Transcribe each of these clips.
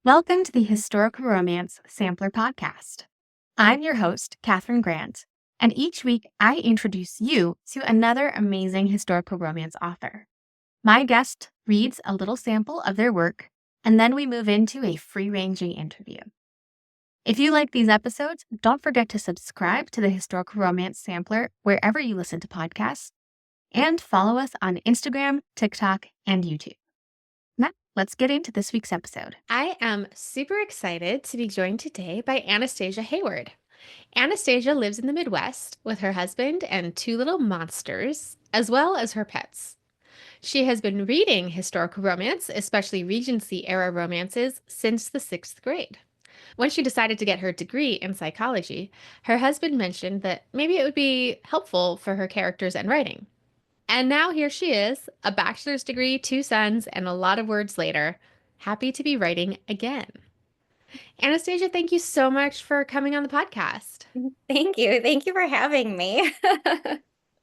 Welcome to the Historical Romance Sampler Podcast. I'm your host, Katherine Grant, and each week I introduce you to another amazing historical romance author. My guest reads a little sample of their work, and then we move into a free-ranging interview. If you like these episodes, don't forget to subscribe to the Historical Romance Sampler wherever you listen to podcasts, and follow us on Instagram, TikTok, and YouTube. Now, let's get into this week's episode. I am super excited to be joined today by Anastasia Hayward. Anastasia lives in the Midwest with her husband and two little monsters, as well as her pets. She has been reading historical romance, especially Regency-era romances, since the 6th grade. When she decided to get her degree in psychology, her husband mentioned that maybe it would be helpful for her characters and writing. And now here she is, a bachelor's degree, two sons, and a lot of words later, happy to be writing again. Anastasia, thank you so much for coming on the podcast. Thank you. Thank you for having me.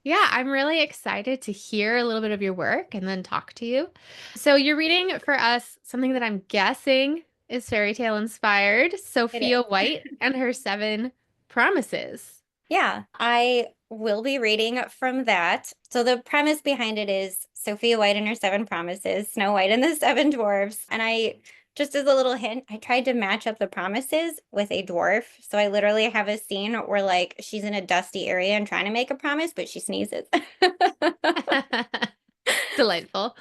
Yeah, I'm really excited to hear a little bit of your work and then talk to you. So, you're reading for us something that I'm guessing is fairy tale inspired, It Sophia is. White and her 7 promises. Yeah, I will be reading from that. So the premise behind it is Sophia White and her 7 promises, Snow White and the 7 dwarfs. And just as a little hint, I tried to match up the promises with a dwarf. So I literally have a scene where like she's in a dusty area and trying to make a promise, but she sneezes. Delightful.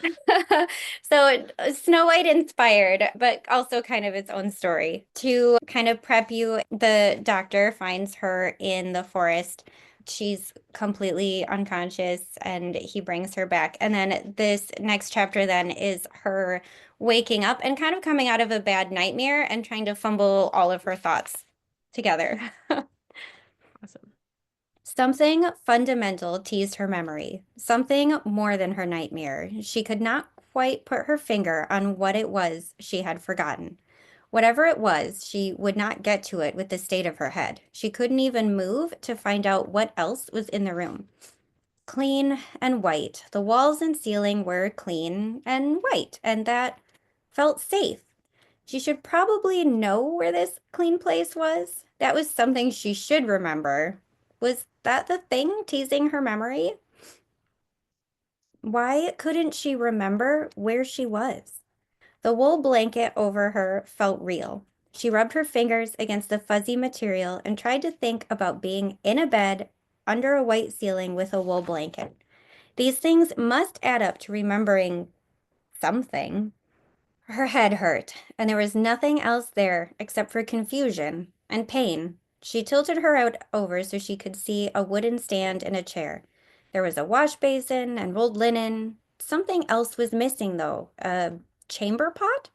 So Snow White inspired, but also kind of its own story. To kind of prep you, the doctor finds her in the forest. She's completely unconscious and he brings her back. And then this next chapter then is her waking up and kind of coming out of a bad nightmare and trying to fumble all of her thoughts together. Awesome. Something fundamental teased her memory, something more than her nightmare. She could not quite put her finger on what it was she had forgotten. Whatever it was, she would not get to it with the state of her head. She couldn't even move to find out what else was in the room. Clean and white. The walls and ceiling were clean and white, and that felt safe. She should probably know where this clean place was. That was something she should remember. Was that the thing teasing her memory? Why couldn't she remember where she was? The wool blanket over her felt real. She rubbed her fingers against the fuzzy material and tried to think about being in a bed under a white ceiling with a wool blanket. These things must add up to remembering something. Her head hurt, and there was nothing else there except for confusion and pain. She tilted her out over so she could see a wooden stand and a chair. There was a wash basin and rolled linen. Something else was missing, though. A chamber pot?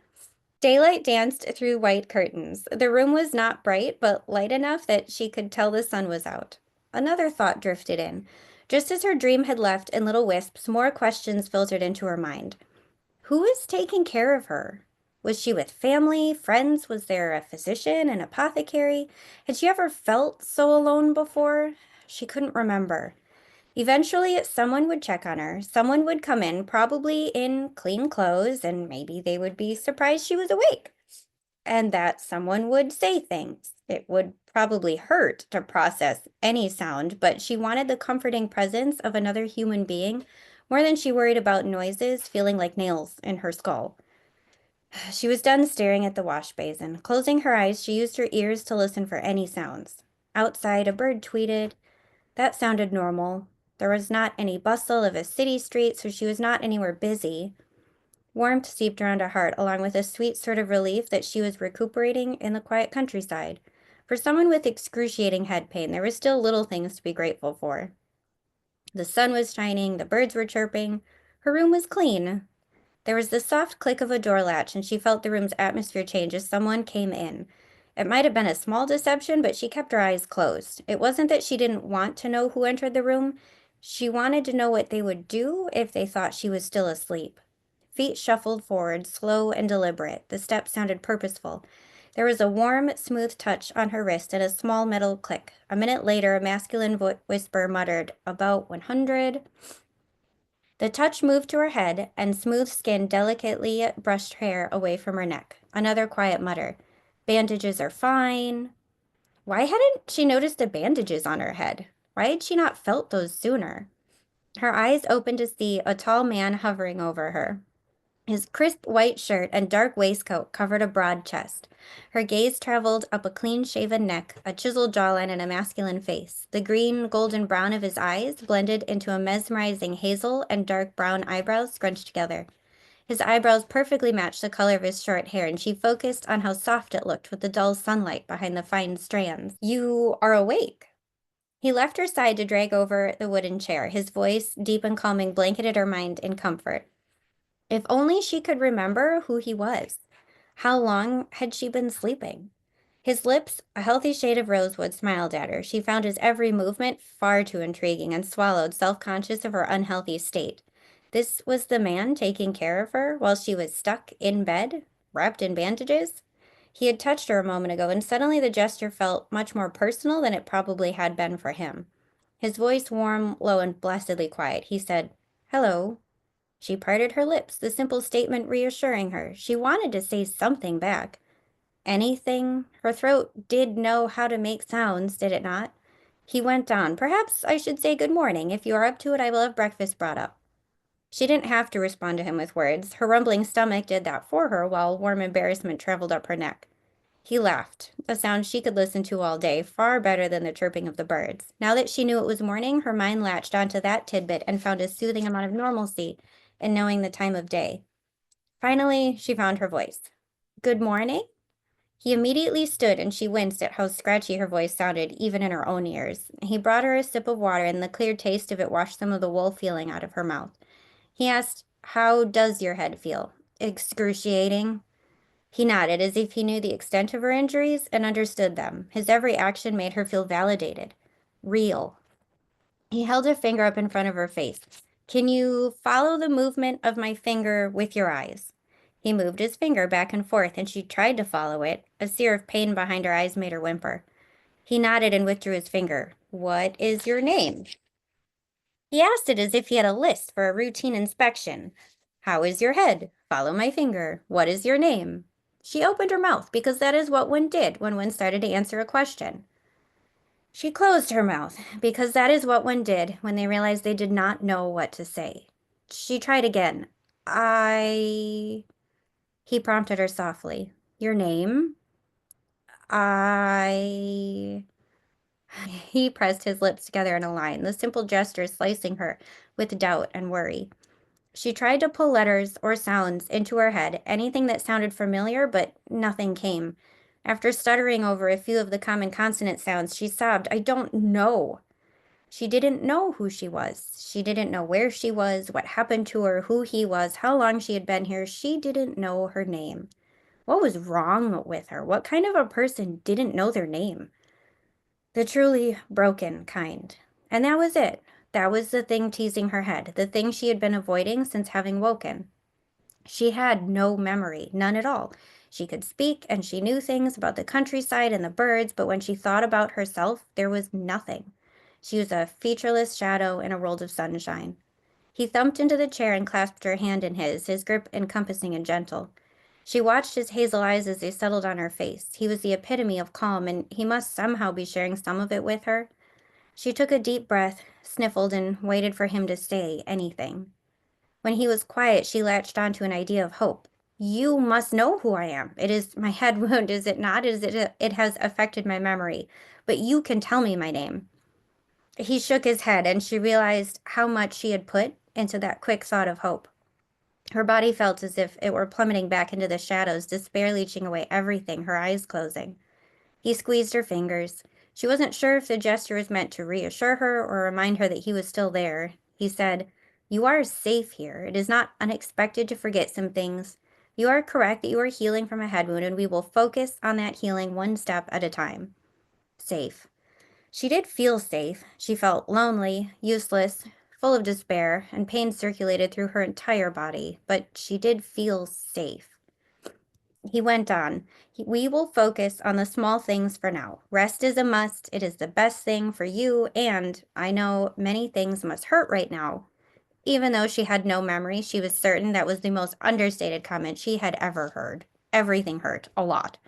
Daylight danced through white curtains. The room was not bright, but light enough that she could tell the sun was out. Another thought drifted in. Just as her dream had left in little wisps, more questions filtered into her mind. Who was taking care of her? Was she with family, friends? Was there a physician, an apothecary? Had she ever felt so alone before? She couldn't remember. Eventually, someone would check on her. Someone would come in, probably in clean clothes, and maybe they would be surprised she was awake. And that someone would say things. It would probably hurt to process any sound, but she wanted the comforting presence of another human being more than she worried about noises feeling like nails in her skull. She was done staring at the wash basin. Closing her eyes, she used her ears to listen for any sounds. Outside, a bird tweeted. That sounded normal. There was not any bustle of a city street, so she was not anywhere busy. Warmth seeped around her heart, along with a sweet sort of relief that she was recuperating in the quiet countryside. For someone with excruciating head pain, there were still little things to be grateful for. The sun was shining, the birds were chirping. Her room was clean. There was the soft click of a door latch, and she felt the room's atmosphere change as someone came in. It might have been a small deception, but she kept her eyes closed. It wasn't that she didn't want to know who entered the room. She wanted to know what they would do if they thought she was still asleep. Feet shuffled forward, slow and deliberate. The steps sounded purposeful. There was a warm, smooth touch on her wrist and a small metal click. A minute later, a masculine whisper muttered, "About 100." The touch moved to her head, and smooth skin delicately brushed hair away from her neck. Another quiet mutter. Bandages are fine. Why hadn't she noticed the bandages on her head? Why had she not felt those sooner? Her eyes opened to see a tall man hovering over her. His crisp white shirt and dark waistcoat covered a broad chest. Her gaze traveled up a clean-shaven neck, a chiseled jawline, and a masculine face. The green, golden brown of his eyes blended into a mesmerizing hazel and dark brown eyebrows scrunched together. His eyebrows perfectly matched the color of his short hair, and she focused on how soft it looked with the dull sunlight behind the fine strands. "You are awake." He left her side to drag over the wooden chair. His voice, deep and calming, blanketed her mind in comfort. If only she could remember who he was. How long had she been sleeping? His lips, a healthy shade of rosewood, smiled at her. She found his every movement far too intriguing and swallowed, self-conscious of her unhealthy state. This was the man taking care of her while she was stuck in bed, wrapped in bandages? He had touched her a moment ago, and suddenly the gesture felt much more personal than it probably had been for him. His voice warm, low, and blessedly quiet. He said, "Hello." She parted her lips, the simple statement reassuring her. She wanted to say something back. Anything? Her throat did know how to make sounds, did it not? He went on, "Perhaps I should say good morning. If you are up to it, I will have breakfast brought up." She didn't have to respond to him with words. Her rumbling stomach did that for her, while warm embarrassment traveled up her neck. He laughed, a sound she could listen to all day, far better than the chirping of the birds. Now that she knew it was morning, her mind latched onto that tidbit and found a soothing amount of normalcy in knowing the time of day. Finally, she found her voice. "Good morning?" He immediately stood, and she winced at how scratchy her voice sounded, even in her own ears. He brought her a sip of water, and the clear taste of it washed some of the wool feeling out of her mouth. He asked, "How does your head feel?" "Excruciating." He nodded, as if he knew the extent of her injuries and understood them. His every action made her feel validated. Real. He held a finger up in front of her face. "Can you follow the movement of my finger with your eyes?" He moved his finger back and forth, and she tried to follow it. A sear of pain behind her eyes made her whimper. He nodded and withdrew his finger. "What is your name?" He asked it as if he had a list for a routine inspection. "How is your head?" "Follow my finger." "What is your name?" She opened her mouth, because that is what one did when one started to answer a question. She closed her mouth, because that is what one did when they realized they did not know what to say. She tried again. "I..." He prompted her softly. "Your name?" "I..." He pressed his lips together in a line, the simple gesture slicing her with doubt and worry. She tried to pull letters or sounds into her head, anything that sounded familiar, but nothing came. After stuttering over a few of the common consonant sounds, she sobbed, "I don't know." She didn't know who she was. She didn't know where she was, what happened to her, who he was, how long she had been here. She didn't know her name. What was wrong with her? What kind of a person didn't know their name? The truly broken kind. And that was it. That was the thing teasing her head, the thing she had been avoiding since having woken. She had no memory, none at all. She could speak, and she knew things about the countryside and the birds, but when she thought about herself, there was nothing. She was a featureless shadow in a world of sunshine. He thumped into the chair and clasped her hand in his grip encompassing and gentle. She watched his hazel eyes as they settled on her face. He was the epitome of calm, and he must somehow be sharing some of it with her. She took a deep breath, sniffled, and waited for him to say anything. When he was quiet, she latched onto an idea of hope. "You must know who I am. It is my head wound, is it not? It has affected my memory. But you can tell me my name." He shook his head, and she realized how much she had put into that quick thought of hope. Her body felt as if it were plummeting back into the shadows, despair leeching away everything, her eyes closing. He squeezed her fingers. She wasn't sure if the gesture was meant to reassure her or remind her that he was still there. He said, "You are safe here. It is not unexpected to forget some things. You are correct that you are healing from a head wound, and we will focus on that healing one step at a time." Safe. She did feel safe. She felt lonely, useless, full of despair, and pain circulated through her entire body, but she did feel safe. He went on, "We will focus on the small things for now. Rest is a must. It is the best thing for you, and I know many things must hurt right now. Even though she had no memory, she was certain that was the most understated comment she had ever heard. Everything hurt a lot.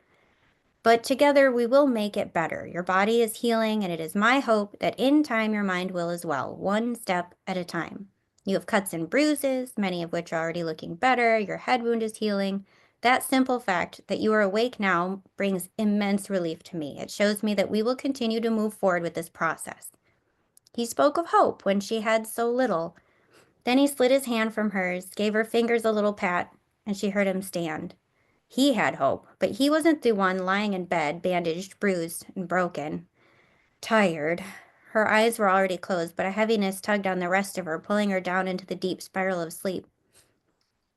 But together we will make it better. Your body is healing, and it is my hope that in time your mind will as well, one step at a time. You have cuts and bruises, many of which are already looking better. Your head wound is healing. That simple fact that you are awake now brings immense relief to me. It shows me that we will continue to move forward with this process. He spoke of hope when she had so little. Then he slid his hand from hers, gave her fingers a little pat, and she heard him stand. He had hope, but he wasn't the one lying in bed, bandaged, bruised, and broken. Tired. Her eyes were already closed, but a heaviness tugged on the rest of her, pulling her down into the deep spiral of sleep.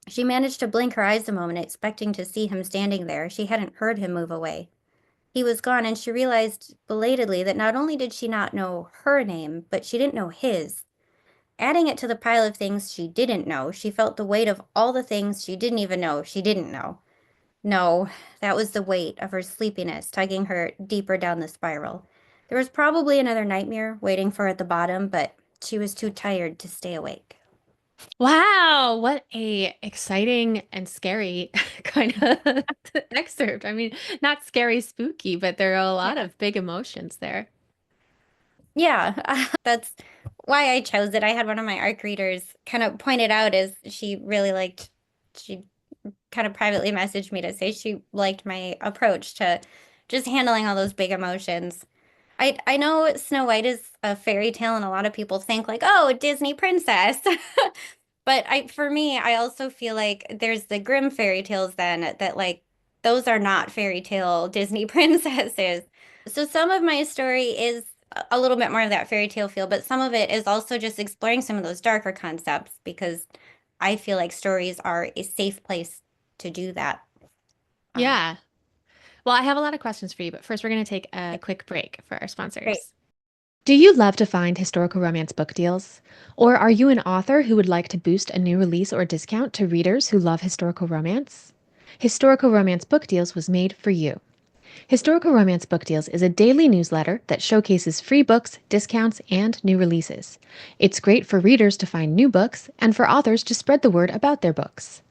She managed to blink her eyes a moment, expecting to see him standing there. She hadn't heard him move away. He was gone, and she realized belatedly that not only did she not know her name, but she didn't know his. Adding it to the pile of things she didn't know, she felt the weight of all the things she didn't even know she didn't know. No, that was the weight of her sleepiness tugging her deeper down the spiral. There was probably another nightmare waiting for her at the bottom, but she was too tired to stay awake. Wow, what a exciting and scary kind of excerpt. I mean, not scary, spooky, but there are a lot Yeah. of big emotions there. Yeah, that's why I chose it. I had one of my ARC readers kind of point it out as she kind of privately messaged me to say she liked my approach to just handling all those big emotions. I know Snow White is a fairy tale and a lot of people think like, oh, Disney princess. But for me, I also feel like there's the Grimm fairy tales then that like those are not fairy tale Disney princesses. So some of my story is a little bit more of that fairy tale feel, but some of it is also just exploring some of those darker concepts because I feel like stories are a safe place to do that. Um, Yeah. Well, I have a lot of questions for you, but first we're going to take a quick break for our Great. sponsors. Do you love to find historical romance book deals? Or are you an author who would like to boost a new release or discount to readers who love historical romance? Historical Romance Book Deals was made for you. Historical Romance Book Deals is a daily newsletter that showcases free books, discounts, and new releases. It's great for readers to find new books and for authors to spread the word about their books.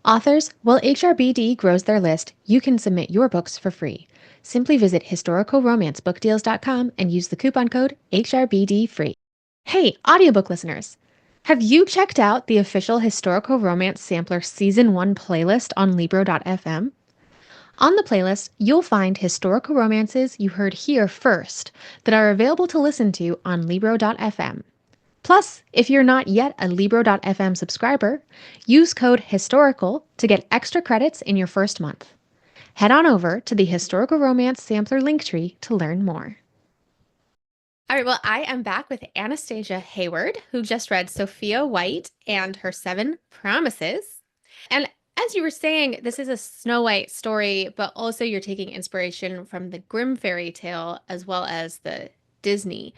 Authors, while HRBD grows their list, you can submit your books for free. Simply visit historicalromancebookdeals.com and use the coupon code HRBDFree. Hey, audiobook listeners! Have you checked out the official Historical Romance Sampler Season 1 playlist on Libro.fm? On the playlist, you'll find historical romances you heard here first that are available to listen to on Libro.fm. Plus, if you're not yet a Libro.fm subscriber, use code HISTORICAL to get extra credits in your first month. Head on over to the Historical Romance Sampler Linktree to learn more. All right, well, I am back with Anastasia Hayward, who just read Sophia White and Her Seven Promises. And as you were saying, this is a Snow White story, but also you're taking inspiration from the Grimm fairy tale as well as the Disney.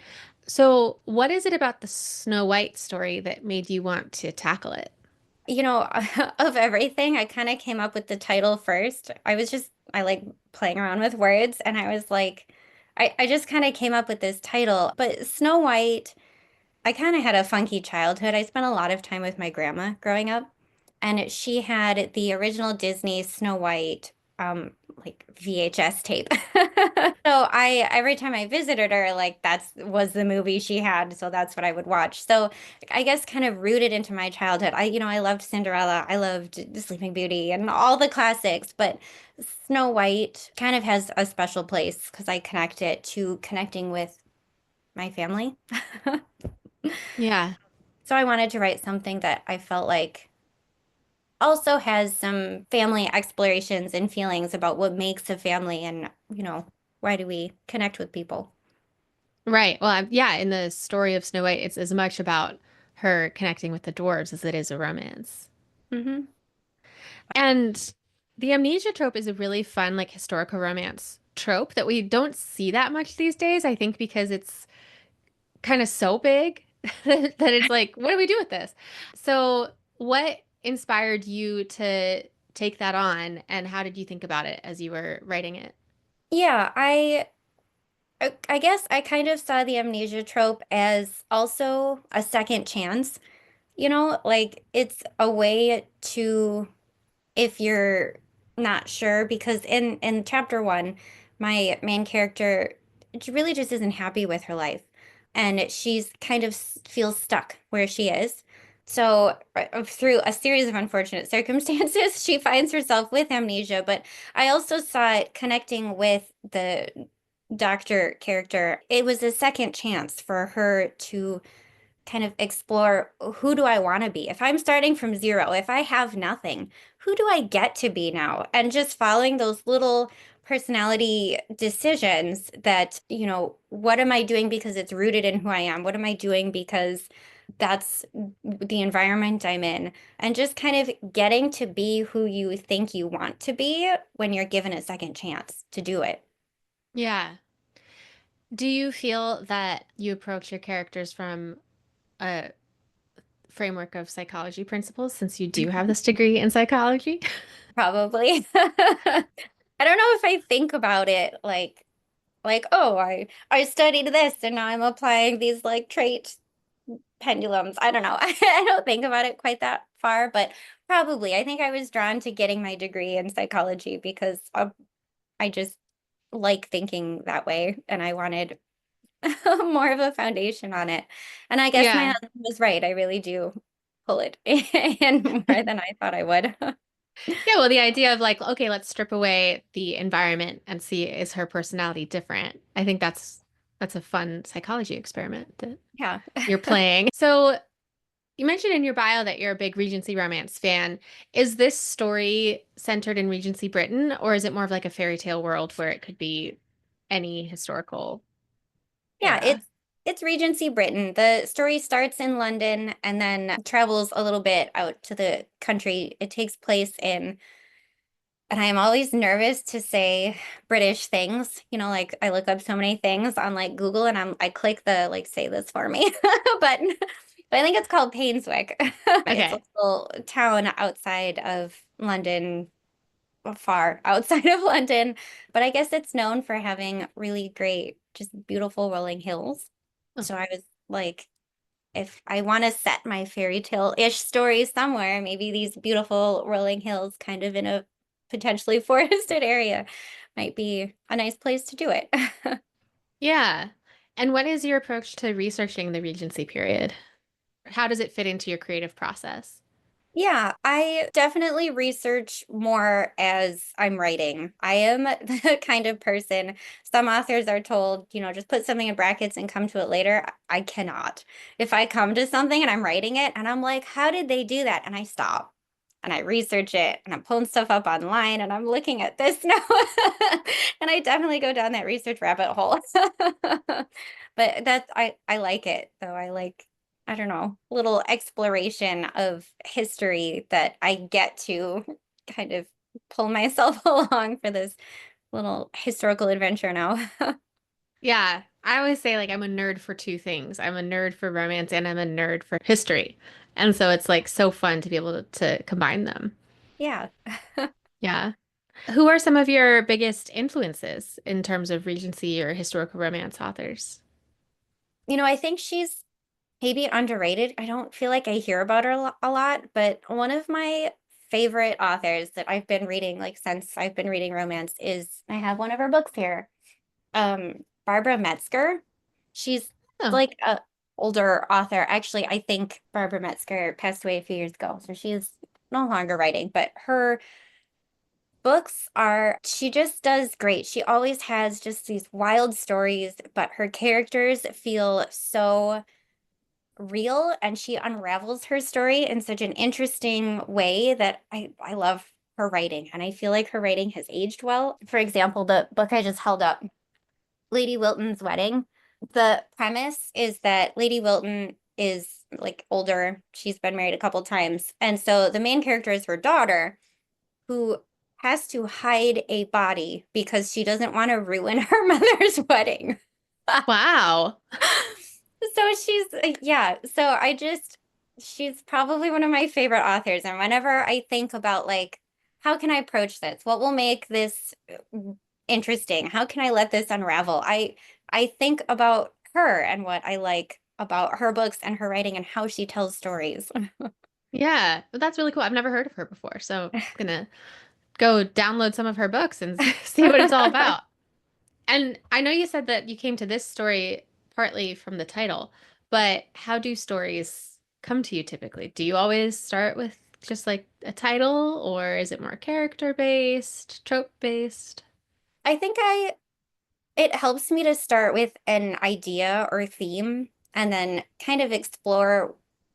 So, what is it about the Snow White story that made you want to tackle it? You know, of everything, I kind of came up with the title first. I like playing around with words, and I was like, I just kind of came up with this title. But Snow White, I kind of had a funky childhood. I spent a lot of time with my grandma growing up, and she had the original Disney Snow White, like VHS tape. So every time I visited her, like that's was the movie she had, so that's what I would watch. So I guess kind of rooted into my childhood. I loved Cinderella, I loved The Sleeping Beauty and all the classics, but Snow White kind of has a special place because I connect it to connecting with my family. Yeah. So I wanted to write something that I felt like also has some family explorations and feelings about what makes a family and, why do we connect with people? Right. Well, yeah, in the story of Snow White, it's as much about her connecting with the dwarves as it is a romance. Hmm. And the amnesia trope is a really fun, like, historical romance trope that we don't see that much these days. I think because it's kind of so big that it's like, what do we do with this? So, what inspired you to take that on, and how did you think about it as you were writing it? Yeah, I guess I kind of saw the amnesia trope as also a second chance. Like it's a way to, if you're not sure, because in chapter one, my main character she really just isn't happy with her life, and she's kind of feels stuck where she is. So through a series of unfortunate circumstances, she finds herself with amnesia. But I also saw it connecting with the doctor character. It was a second chance for her to kind of explore, who do I want to be? If I'm starting from zero, if I have nothing, who do I get to be now? And just following those little personality decisions that, what am I doing because it's rooted in who I am? What am I doing because that's the environment I'm in? And just kind of getting to be who you think you want to be when you're given a second chance to do it. Yeah. Do you feel that you approach your characters from a framework of psychology principles since you do have this degree in psychology? Probably. I don't know if I think about it like, oh, I studied this and now I'm applying these like trait pendulums. I don't know. I don't think about it quite that far, but probably. I think I was drawn to getting my degree in psychology because I just like thinking that way and I wanted more of a foundation on it. And I guess my Yeah. husband was right. I really do pull it in more than I thought I would. Yeah, well, the idea of like, okay, let's strip away the environment and see is her personality different. I think that's a fun psychology experiment that Yeah. you're playing. So you mentioned in your bio that you're a big Regency romance fan. Is this story centered in Regency Britain, or is it more of like a fairy tale world where it could be any historical Yeah, era? it's Regency Britain. The story starts in London and then travels a little bit out to the country. It takes place in, and I am always nervous to say British things. Like I look up so many things on like Google and I click the like say this for me button. But I think it's called Painswick. It's a Okay. little town outside of London, far outside of London, but I guess it's known for having really great, just beautiful rolling hills. Oh, So I was like, if I want to set my fairy tale-ish story somewhere, maybe these beautiful rolling hills kind of in a potentially forested area might be a nice place to do it. yeah. And what is your approach to researching the Regency period? How does it fit into your creative process? Yeah, I definitely research more as I'm writing. I am the kind of person, some authors are told, just put something in brackets and come to it later. I cannot. If I come to something and I'm writing it and I'm like, how did they do that? And I stop and I research it and I'm pulling stuff up online and I'm looking at this now. And I definitely go down that research rabbit hole. But I like it though. I don't know, little exploration of history that I get to kind of pull myself along for this little historical adventure now. Yeah, I always say like I'm a nerd for two things. I'm a nerd for romance and I'm a nerd for history. And so it's like so fun to be able to combine them. Yeah. Yeah. Who are some of your biggest influences in terms of Regency or historical romance authors? I think she's maybe underrated. I don't feel like I hear about her a lot, but one of my favorite authors that I've been reading like since I've been reading romance is I have one of her books here. Barbara Metzger. She's Oh, like a older author. Actually, I think Barbara Metzger passed away a few years ago, so she's no longer writing, but her books are, she just does great. She always has just these wild stories, but her characters feel so real and she unravels her story in such an interesting way that I love her writing. And I feel like her writing has aged well. For example, the book I just held up, Lady Wilton's Wedding. The premise is that Lady Wilton is like older. She's been married a couple times. And so the main character is her daughter who has to hide a body because she doesn't want to ruin her mother's wedding. wow. So yeah. So she's probably one of my favorite authors. And whenever I think about like, how can I approach this? What will make this interesting? How can I let this unravel? I think about her and what I like. about her books and her writing and how she tells stories. Yeah, but that's really cool. I've never heard of her before, so I'm gonna go download some of her books and see what it's all about. And I know you said that you came to this story partly from the title, but how do stories come to you typically? Do you always start with just like a title, or is it more character based, trope based? I think it helps me to start with an idea or theme and then kind of explore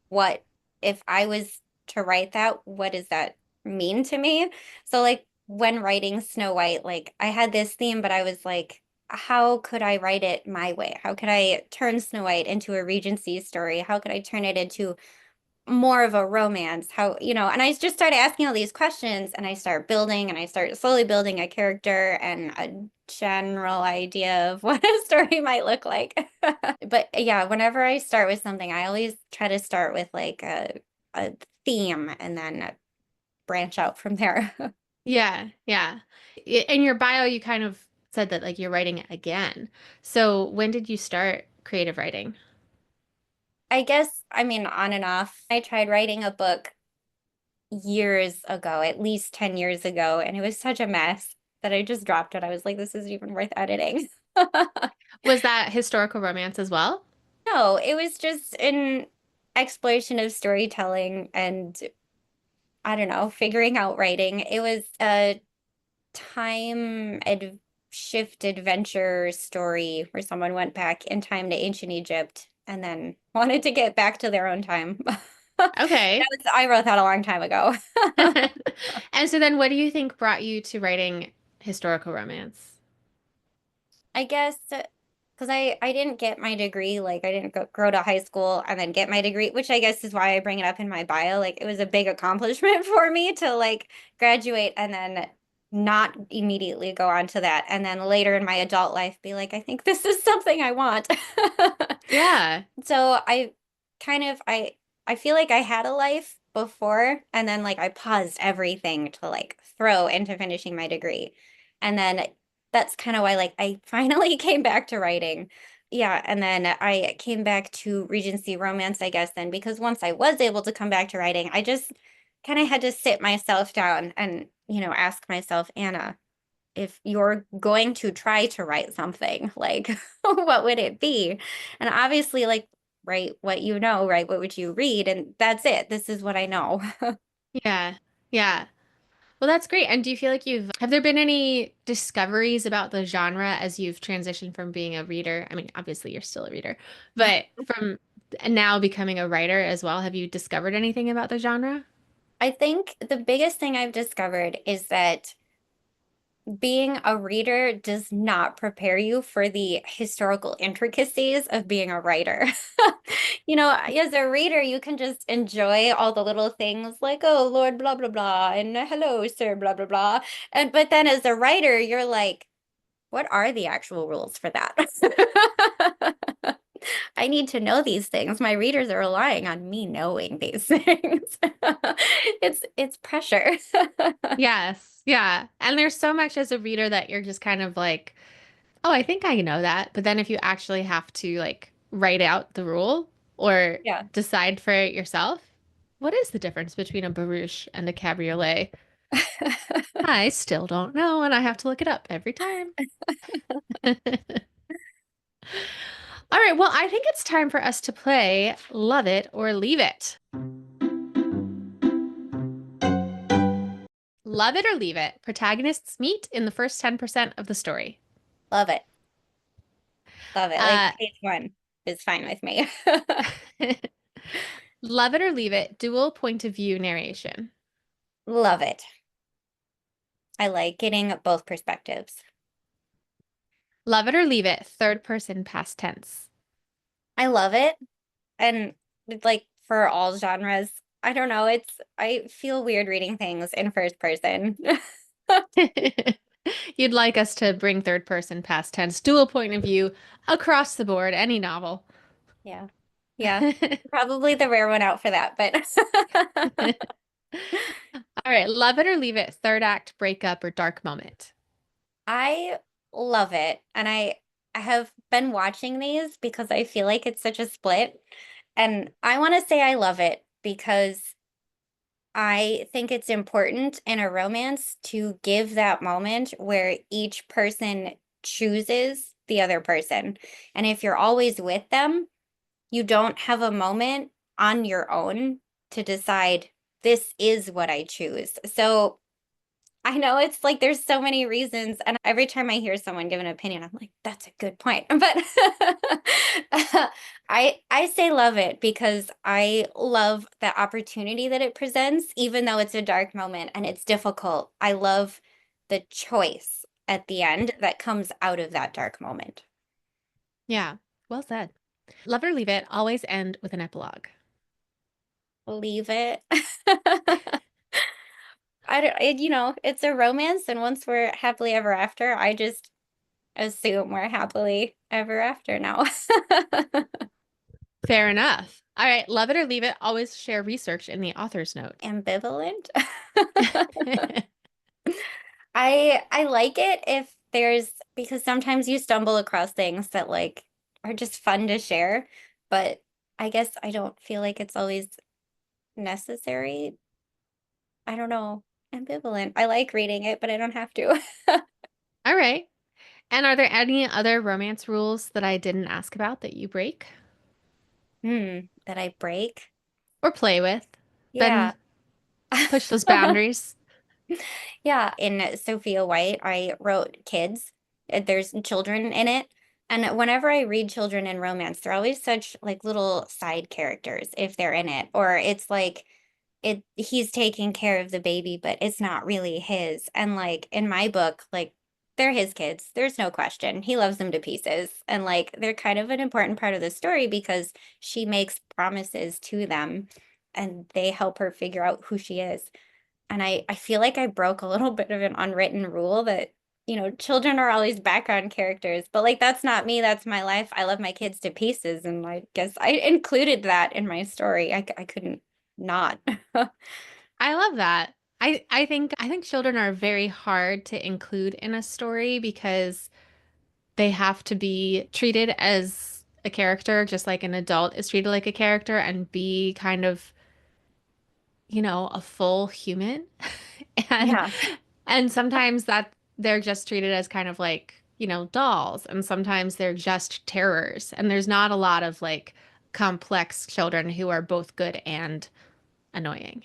what, if I was to write that, what does that mean to me? So, like, when writing Snow White, like, I had this theme, but I was like, how could I write it my way? How could I turn Snow White into a Regency story? How could I turn it into more of a romance? How, and I just started asking all these questions and I start building and I start slowly building a character and a general idea of what a story might look like. But yeah, whenever I start with something, I always try to start with like a theme and then branch out from there. Yeah, yeah. In your bio, you kind of said that like you're writing it again. So when did you start creative writing? I guess, I mean, on and off. I tried writing a book years ago, at least 10 years ago, and it was such a mess that I just dropped it. I was like, this isn't even worth editing. Was that historical romance as well? No, it was just an exploration of storytelling and I don't know, figuring out writing. It was a time ad shift adventure story where someone went back in time to ancient Egypt and then wanted to get back to their own time. Okay. I wrote that a long time ago. And so then what do you think brought you to writing historical romance? I guess because I didn't get my degree, like I didn't go to high school and then get my degree, which I guess is why I bring it up in my bio. Like it was a big accomplishment for me to like graduate and then not immediately go on to that. And then later in my adult life be like, I think this is something I want. Yeah. So I kind of I feel like I had a life before and then like I paused everything to like throw into finishing my degree. And then that's kind of why like I finally came back to writing. Yeah, and then I came back to Regency romance, I guess then because once I was able to come back to writing, I just kind of had to sit myself down and, ask myself, Anna, if you're going to try to write something, like what would it be? And obviously, like, write what you know, right? What would you read? And that's it. This is what I know. Yeah. Yeah. Well, that's great. And do you feel like have there been any discoveries about the genre as you've transitioned from being a reader? I mean, obviously you're still a reader, but from now becoming a writer as well, have you discovered anything about the genre? I think the biggest thing I've discovered is that being a reader does not prepare you for the historical intricacies of being a writer. As a reader, you can just enjoy all the little things like, oh, Lord, blah, blah, blah, and hello, sir, blah, blah, blah. But then as a writer, you're like, what are the actual rules for that? I need to know these things. My readers are relying on me knowing these things. It's pressure. Yes. Yeah. And there's so much as a reader that you're just kind of like, oh, I think I know that. But then if you actually have to like write out the rule or Yeah. decide for it yourself, what is the difference between a barouche and a cabriolet? I still don't know, and I have to look it up every time. All right, well, I think it's time for us to play Love It or Leave It. Love it or leave it. Protagonists meet in the first 10% of the story. Love it. Love it. Like Uh, page one is fine with me. love it or leave it. Dual point of view narration. Love it. I like getting both perspectives. Love it or leave it. Third person past tense. I love it. And it's like for all genres, I don't know, I feel weird reading things in first person. You'd like us to bring third person past tense, dual point of view across the board, any novel. Yeah. Yeah. Probably the rare one out for that, but All right, love it or leave it. Third act, breakup, or dark moment. I love it. And I have been watching these because I feel like it's such a split. And I want to say I love it because I think it's important in a romance to give that moment where each person chooses the other person. And if you're always with them, you don't have a moment on your own to decide, this is what I choose. So I know it's like there's so many reasons, and every time I hear someone give an opinion, I'm like, that's a good point. But I say love it because I love the opportunity that it presents, even though it's a dark moment and it's difficult. I love the choice at the end that comes out of that dark moment. Yeah, well said. Love it or leave it, always end with an epilogue. Leave it. I don't, it's a romance, and once we're happily ever after, I just assume we're happily ever after now. Fair enough. All right, love it or leave it, always share research in the author's note. Ambivalent. I like it if there's, because sometimes you stumble across things that like are just fun to share, but I guess I don't feel like it's always necessary. I don't know. Ambivalent. I like reading it, but I don't have to. All right. And are there any other romance rules that I didn't ask about that you break That I break. or play with? Yeah. Then push those boundaries. Yeah, in Sophia White, I wrote kids. There's children in it. And whenever I read children in romance, they're always such like little side characters if they're in it. Or it's like he's taking care of the baby, but it's not really his. And like in my book, like they're his kids. There's no question. He loves them to pieces. And like they're kind of an important part of the story because she makes promises to them and they help her figure out who she is. And I feel like I broke a little bit of an unwritten rule that, children are always background characters, but like that's not me, that's my life. I love my kids to pieces, and I guess I included that in my story. I couldn't not. I love that. I think children are very hard to include in a story because they have to be treated as a character, just like an adult is treated like a character, and be kind of, a full human. And Yeah. and sometimes that they're just treated as kind of like, dolls, and sometimes they're just terrors. And there's not a lot of like complex children who are both good and annoying.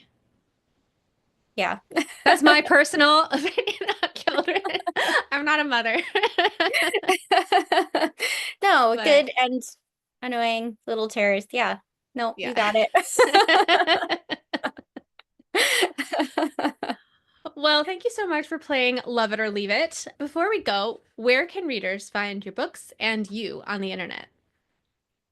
Yeah. That's my personal opinion of children. I'm not a mother. No, But good and annoying little terrorist. Yeah. No, you yeah. got it. Well, thank you so much for playing Love It or Leave It. Before we go, where can readers find your books and you on the internet?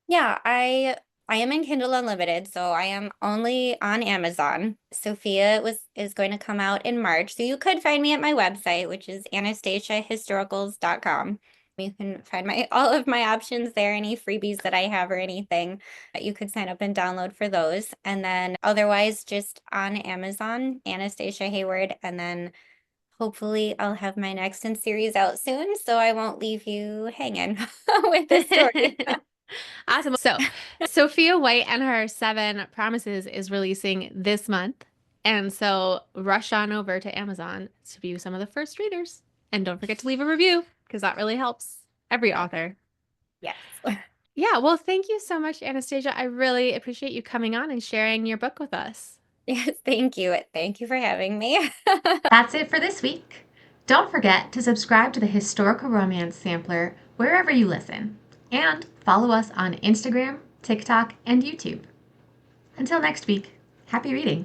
Yeah, I am in Kindle Unlimited, so I am only on Amazon. Sophia was is going to come out in March, so you could find me at my website, which is anastasiahistoricals.com. You can find my all of my options there, any freebies that I have or anything that you could sign up and download for those. And then otherwise just on Amazon, Anastasia Hayward, and then hopefully I'll have my next in series out soon, so I won't leave you hanging with this story. Awesome. So, Sophia White and Her Seven Promises is releasing this month. And so, rush on over to Amazon to view some of the first readers. And don't forget to leave a review because that really helps every author. Yes. Yeah, well, thank you so much, Anastasia. I really appreciate you coming on and sharing your book with us. Yes, thank you. Thank you for having me. That's it for this week. Don't forget to subscribe to the Historical Romance Sampler wherever you listen, and follow us on Instagram, TikTok, and YouTube. Until next week, happy reading!